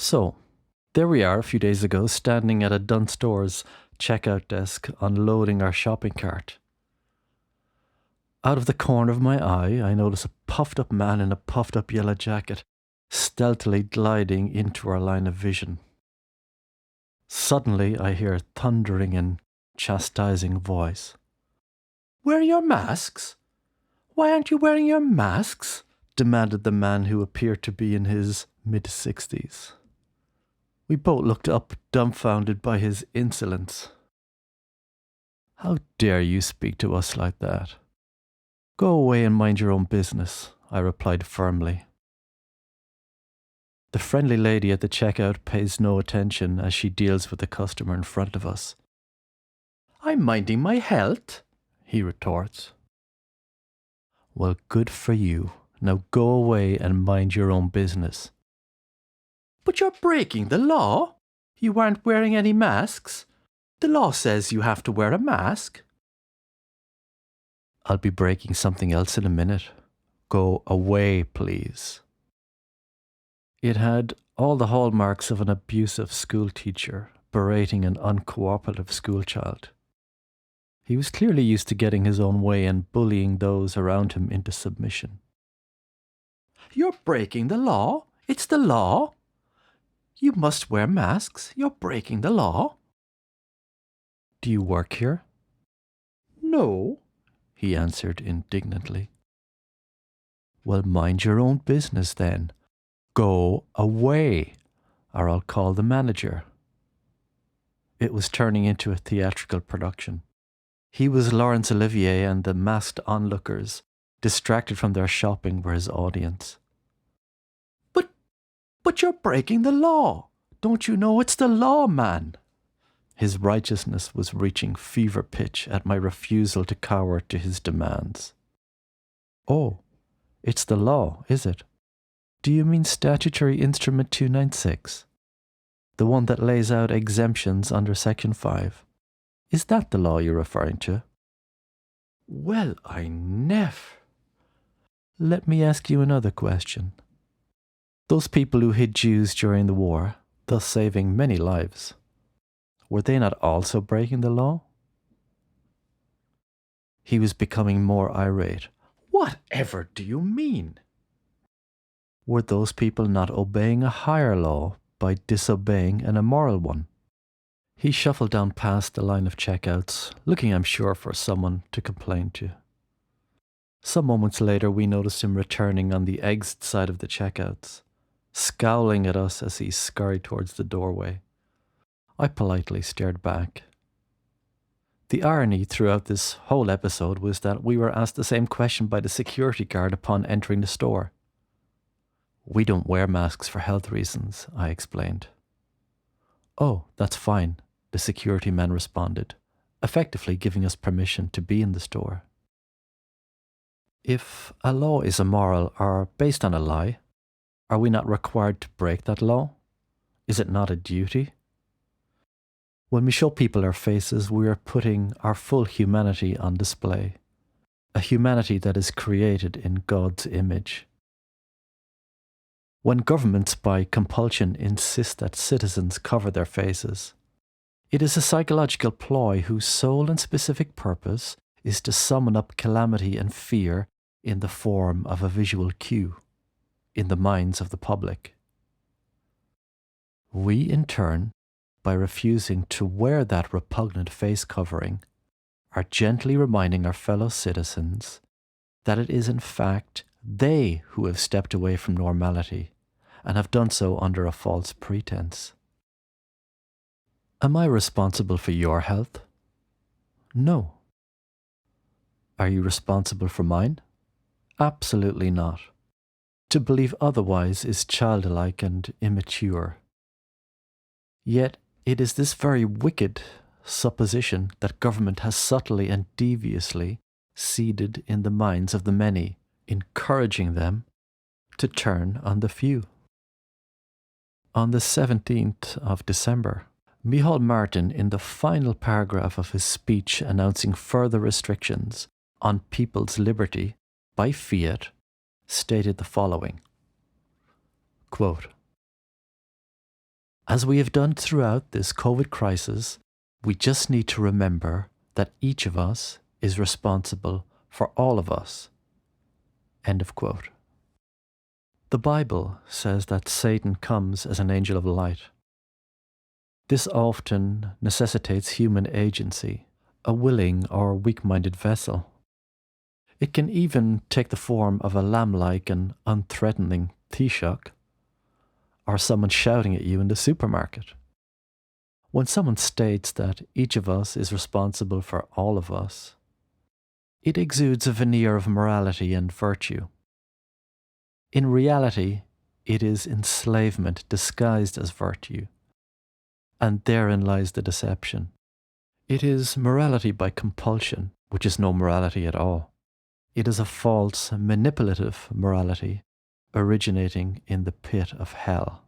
So, there we are a few days ago, standing at a Dunstore's checkout desk, unloading our shopping cart. Out of the corner of my eye, I notice a puffed up man in a puffed up yellow jacket stealthily gliding into our line of vision. Suddenly, I hear a thundering and chastising voice. "Wear your masks? Why aren't you wearing your masks?" demanded the man who appeared to be in his mid-60s. We both looked up, dumbfounded by his insolence. "How dare you speak to us like that? Go away and mind your own business," I replied firmly. The friendly lady at the checkout pays no attention as she deals with the customer in front of us. "I'm minding my health," he retorts. "Well, good for you. Now go away and mind your own business." "But you're breaking the law. You aren't wearing any masks. The law says you have to wear a mask." "I'll be breaking something else in a minute. Go away, please." It had all the hallmarks of an abusive schoolteacher berating an uncooperative schoolchild. He was clearly used to getting his own way and bullying those around him into submission. "You're breaking the law. It's the law. You must wear masks. You're breaking the law." "Do you work here?" "No," he answered indignantly. "Well, mind your own business then. Go away, or I'll call the manager." It was turning into a theatrical production. He was Laurence Olivier, and the masked onlookers, distracted from their shopping, were his audience. But you're breaking the law. Don't you know it's the law, man?" His righteousness was reaching fever pitch at my refusal to cower to his demands. "Oh, it's the law, is it? Do you mean Statutory Instrument 296? The one that lays out exemptions under Section 5? Is that the law you're referring to?" "Well, I never." "Let me ask you another question. Those people who hid Jews during the war, thus saving many lives, were they not also breaking the law?" He was becoming more irate. "Whatever do you mean?" "Were those people not obeying a higher law by disobeying an immoral one?" He shuffled down past the line of checkouts, looking, I'm sure, for someone to complain to. Some moments later, we noticed him returning on the exit side of the checkouts, scowling at us as he scurried towards the doorway. I politely stared back. The irony throughout this whole episode was that we were asked the same question by the security guard upon entering the store. "We don't wear masks for health reasons," I explained. "Oh, that's fine," the security man responded, effectively giving us permission to be in the store. If a law is immoral or based on a lie, are we not required to break that law? Is it not a duty? When we show people our faces, we are putting our full humanity on display, a humanity that is created in God's image. When governments by compulsion insist that citizens cover their faces, it is a psychological ploy whose sole and specific purpose is to summon up calamity and fear in the form of a visual cue in the minds of the public. We, in turn, by refusing to wear that repugnant face covering, are gently reminding our fellow citizens that it is in fact they who have stepped away from normality and have done so under a false pretense. Am I responsible for your health? No. Are you responsible for mine? Absolutely not. To believe otherwise is childlike and immature. Yet it is this very wicked supposition that government has subtly and deviously seeded in the minds of the many, encouraging them to turn on the few. On the 17th of December, Micheál Martin, in the final paragraph of his speech announcing further restrictions on people's liberty by fiat, stated the following, quote, As we have done throughout this COVID crisis, we just need to remember that each of us is responsible for all of us. End of quote. The Bible says that Satan comes as an angel of light. This often necessitates human agency, a willing or weak-minded vessel. It can even take the form of a lamb-like and unthreatening Taoiseach, or someone shouting at you in the supermarket. When someone states that each of us is responsible for all of us, it exudes a veneer of morality and virtue. In reality, it is enslavement disguised as virtue, and therein lies the deception. It is morality by compulsion, which is no morality at all. It is a false, manipulative morality originating in the pit of hell.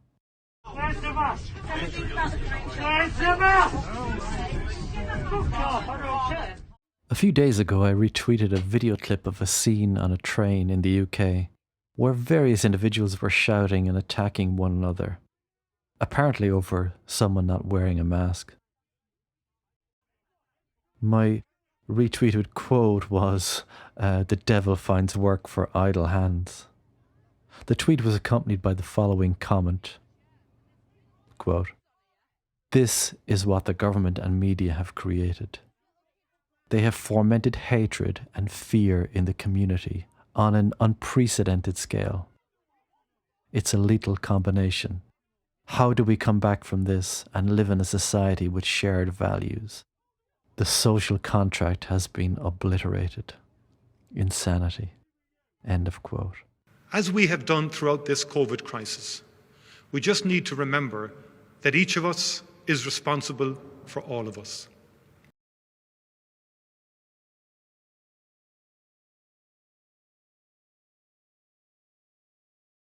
A few days ago, I retweeted a video clip of a scene on a train in the UK where various individuals were shouting and attacking one another, apparently over someone not wearing a mask. My retweeted quote was, "The devil finds work for idle hands." The tweet was accompanied by the following comment, quote, "This is what the government and media have created. They have fomented hatred and fear in the community on an unprecedented scale. It's a lethal combination. How do we come back from this and live in a society with shared values? The social contract has been obliterated. Insanity." End of quote. As we have done throughout this COVID crisis, we just need to remember that each of us is responsible for all of us.